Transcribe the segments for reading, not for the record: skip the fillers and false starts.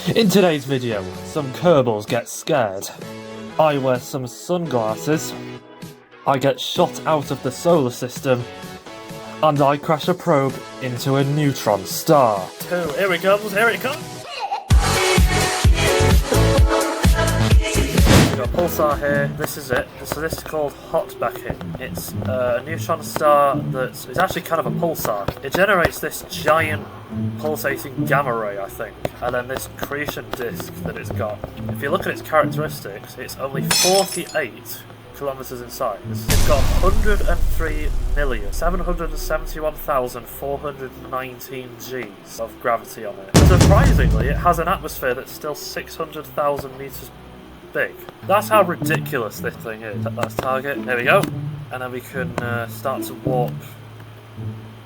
In today's video, some Kerbals get scared. I wear some sunglasses. I get shot out of the solar system. And I crash a probe into a neutron star. Oh, here it comes, here it comes! We've got Pulsar here, this is it. So this is called hot backing. It's a neutron star that's it's actually kind of a pulsar. It generates this giant pulsating gamma ray, I think, and then this accretion disk that it's got. If you look at its characteristics, it's only 48 kilometers in size. It's got 103,771,419 Gs of gravity on it. Surprisingly, it has an atmosphere that's still 600,000 meters big. That's how ridiculous this thing is. That's target. There we go. And then we can start to warp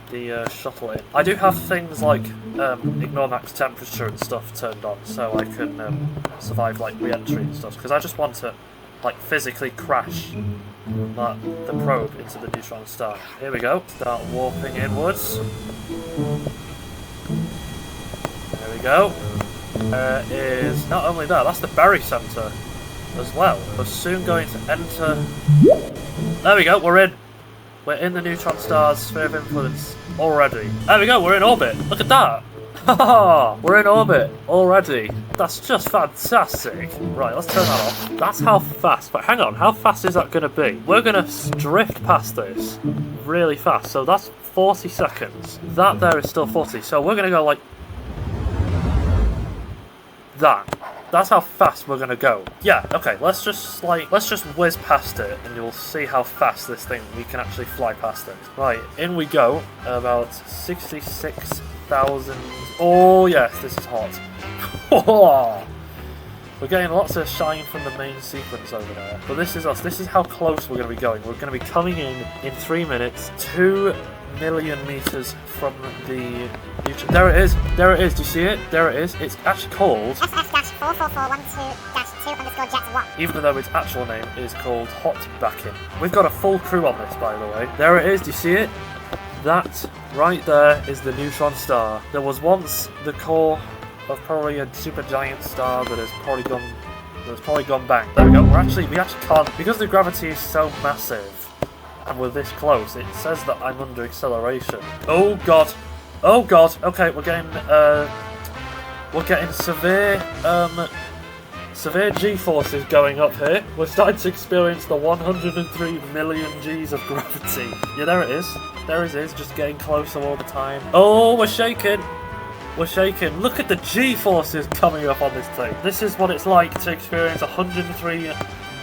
the shuttle in. I do have things like ignore max temperature and stuff turned on, so I can survive like re-entry and stuff, because I just want to like physically crash the probe into the neutron star. Here we go. Start warping inwards. There we go. Is not only that, that's the Berry Center as well. We're soon going to enter. There we go, we're in. We're in the neutron star's sphere of influence already. There we go, we're in orbit. Look at that. Haha, we're in orbit already. That's just fantastic. Right, let's turn that off. That's how fast. But hang on, how fast is that going to be? We're going to drift past this really fast. So that's 40 seconds. That there is still 40. So we're going to go like that. That's how fast we're gonna go. Yeah, okay, let's just whiz past it and you'll see how fast this thing, we can actually fly past it. Right, in we go, about 66,000. Oh yes, this is hot. We're getting lots of shine from the main sequence over there. But this is us, this is how close we're gonna be going. We're gonna be coming in 3 minutes, 2 million meters from the future. There it is, do you see it? There it is. It's actually called SS-44412-2_Jet1. even though its actual name is called hot backing. We've got a full crew on this, by the way. There it is, do you see it? That right there is the neutron star. There was once the core of probably a super giant star that has probably gone bang. There we go. We actually can't, because the gravity is so massive and we're this close, it says that I'm under acceleration. Oh god. Oh god. Okay, we're getting severe G-forces going up here. We're starting to experience the 103 million Gs of gravity. Yeah, there it is. There it is, just getting closer all the time. Oh, we're shaking. We're shaking. Look at the G-forces coming up on this thing. This is what it's like to experience 103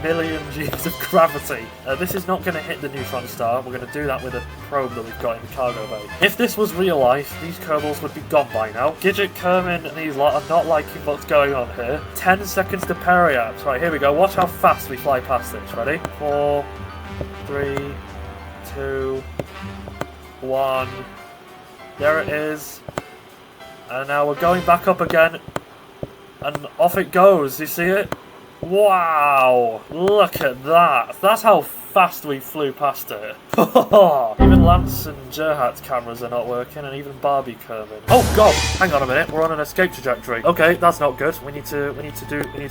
million Gs of gravity. This is not going to hit the neutron star. We're going to do that with a probe that we've got in the cargo bay. If this was real life, these Kerbals would be gone by now. Gidget, Kerman and these lot are not liking what's going on here. 10 seconds to periapse. Right, here we go. Watch how fast we fly past this. Ready? 4, 3, 2, 1. There it is. And now we're going back up again. And off it goes. You see it? Wow! Look at that! That's how fast we flew past it. Even Lance and Gerhat's cameras are not working, and even Barbie Kerman. Oh god! Hang on a minute, we're on an escape trajectory. Okay, that's not good. We need to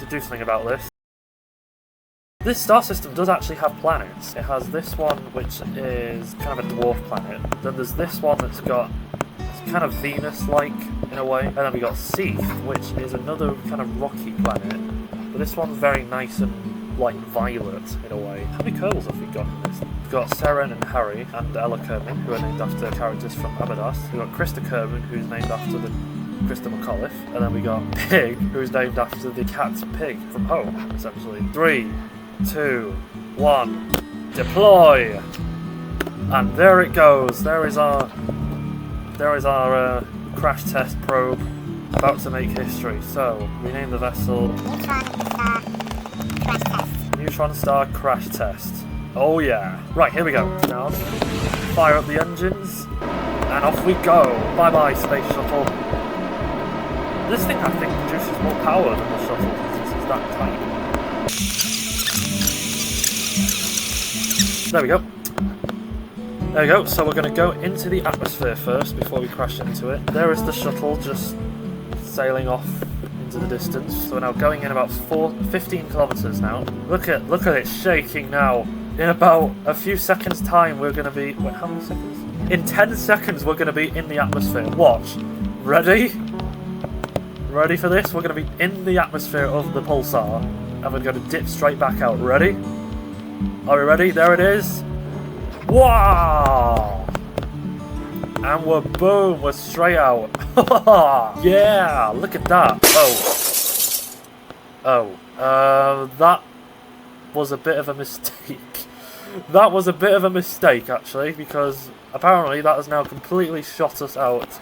do something about this. This star system does actually have planets. It has this one, which is kind of a dwarf planet. Then there's this one that's got kind of Venus-like in a way. And then we got Seath, which is another kind of rocky planet. But this one's very nice and like violet in a way. How many Kerbals have we got in this? We've got Seren and Harry and Ella Kerman, who are named after characters from Amadas. We've got Krista Kerman, who's named after the Krista McAuliffe. And then we got Pig, who's named after the cat Pig from Home, essentially. 3, 2, 1, deploy! And there it goes. There is our crash test probe. About to make history. So, rename the vessel Neutron Star Crash Test. Neutron Star Crash Test. Oh yeah. Right, here we go. Now, fire up the engines, and off we go. Bye bye, space shuttle. This thing, I think, produces more power than the shuttle because it's that tiny. There we go. There we go. So we're going to go into the atmosphere first before we crash into it. There is the shuttle just sailing off into the distance. So we're now going in about 15 kilometers now. Look at it shaking now. In about a few seconds time we're going to be... Wait, how many seconds? In 10 seconds we're going to be in the atmosphere. Watch. Ready? Ready for this? We're going to be in the atmosphere of the Pulsar. And we're going to dip straight back out. Ready? Are we ready? There it is. Wow! And we're boom, we're straight out. Yeah, look at that. That was a bit of a mistake. That was a bit of a mistake, actually, because apparently that has now completely shot us out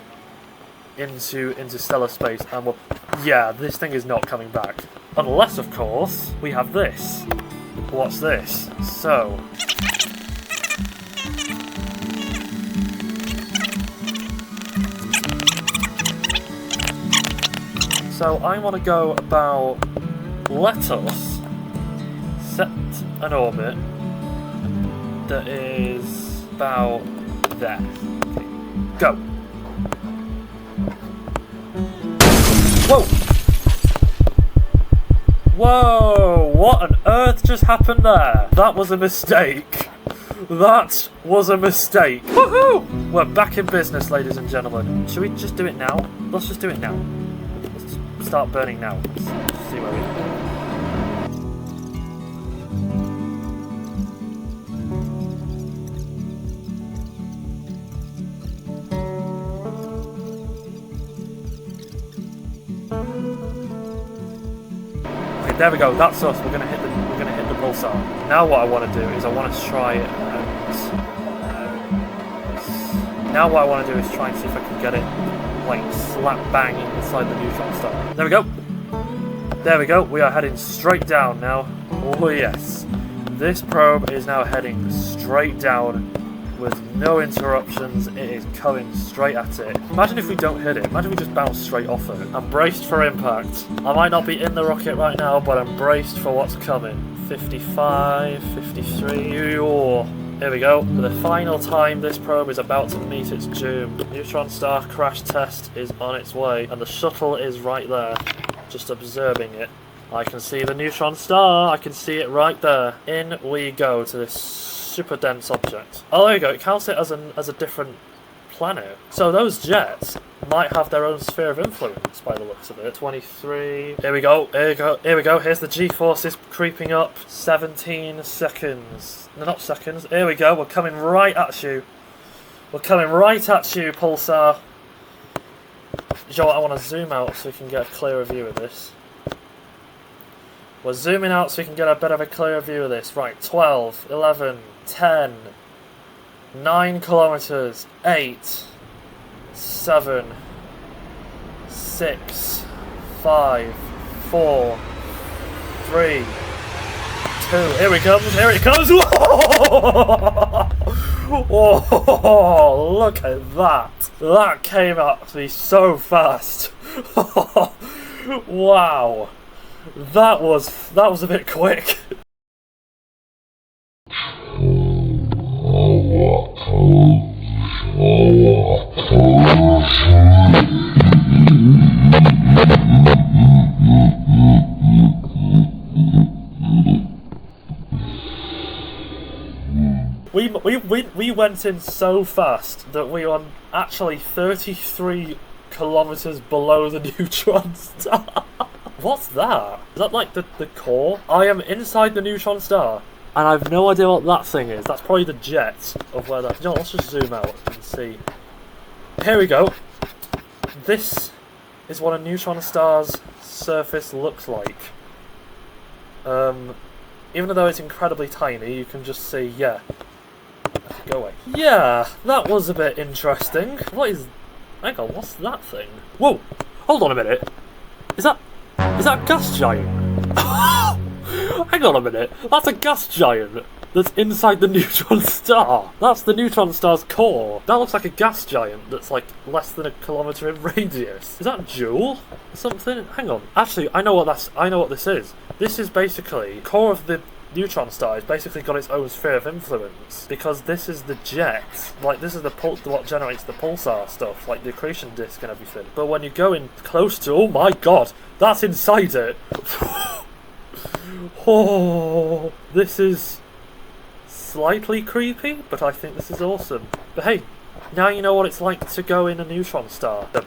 into stellar space. And yeah, this thing is not coming back. Unless, of course, we have this. What's this? So I want to go about, let us set an orbit that is about there. Okay. Go. Whoa! Whoa! What on earth just happened there? That was a mistake. That was a mistake. Woohoo! We're back in business, ladies and gentlemen. Should we just do it now? Let's just do it now. Start burning now. Let's see where we go. Okay, there we go. That's us. We're gonna hit the pulsar. Now what I want to do is I want to try now what I want to do is try and see if I can get it like slap bang inside the Neutron Star. There we go. There we go. We are heading straight down now. Oh yes. This probe is now heading straight down with no interruptions. It is coming straight at it. Imagine if we don't hit it. Imagine we just bounce straight off it. I'm braced for impact. I might not be in the rocket right now, but I'm braced for what's coming. 55, 53. Oh. Here we go. For the final time, this probe is about to meet its doom. Neutron Star crash test is on its way, and the shuttle is right there, just observing it. I can see the Neutron Star. I can see it right there. In we go to this super dense object. Oh, there you go. It counts it as a different planet. So those jets might have their own sphere of influence by the looks of it. 23. Here we go. Here we go. Here we go. Here's the G-forces creeping up. 17 seconds. No, not seconds. Here we go. We're coming right at you. We're coming right at you, Pulsar. You know what? I want to zoom out so we can get a clearer view of this. We're zooming out so we can get a bit of a clearer view of this. Right, 12, 11, 10, 9 kilometers, 8, 7, 6, 5, 4, 3, 2. Here it comes, here it comes. Whoa, look at that. That came at me so fast. Wow. That was a bit quick. We went in so fast that we were actually 33 kilometers below the Neutron Star. What's that? Is that like the core? I am inside the Neutron Star, and I have no idea what that thing is. That's probably the jet of where that... You know, let's just zoom out and see. Here we go. This is what a Neutron Star's surface looks like. Even though it's incredibly tiny, you can just see, yeah. Go away. Yeah, that was a bit interesting. What is... Hang on, what's that thing? Whoa! Hold on a minute. Is that a gas giant? Hang on a minute. That's a gas giant that's inside the Neutron Star. That's the Neutron Star's core. That looks like a gas giant that's like less than a kilometer in radius. Is that Joule? Something? Hang on. Actually, I know what this is. This is basically core of the Neutron Star has basically got its own sphere of influence, because this is the jet, like this is what generates the pulsar stuff, like the accretion disk and everything. But when you go in close to, oh my god, That's inside it. Oh, this is slightly creepy, but I think this is awesome. But hey, now you know what it's like to go in a neutron star. The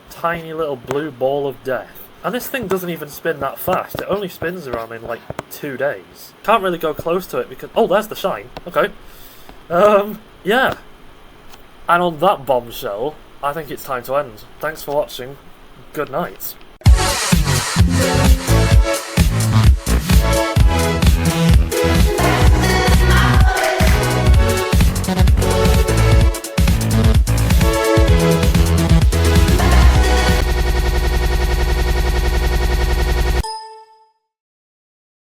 tiny little blue ball of death. And this thing doesn't even spin that fast. It only spins around in like 2 days. Can't really go close to it because... Oh, there's the shine. Okay. Yeah. And on that bombshell, I think it's time to end. Thanks for watching. Good night.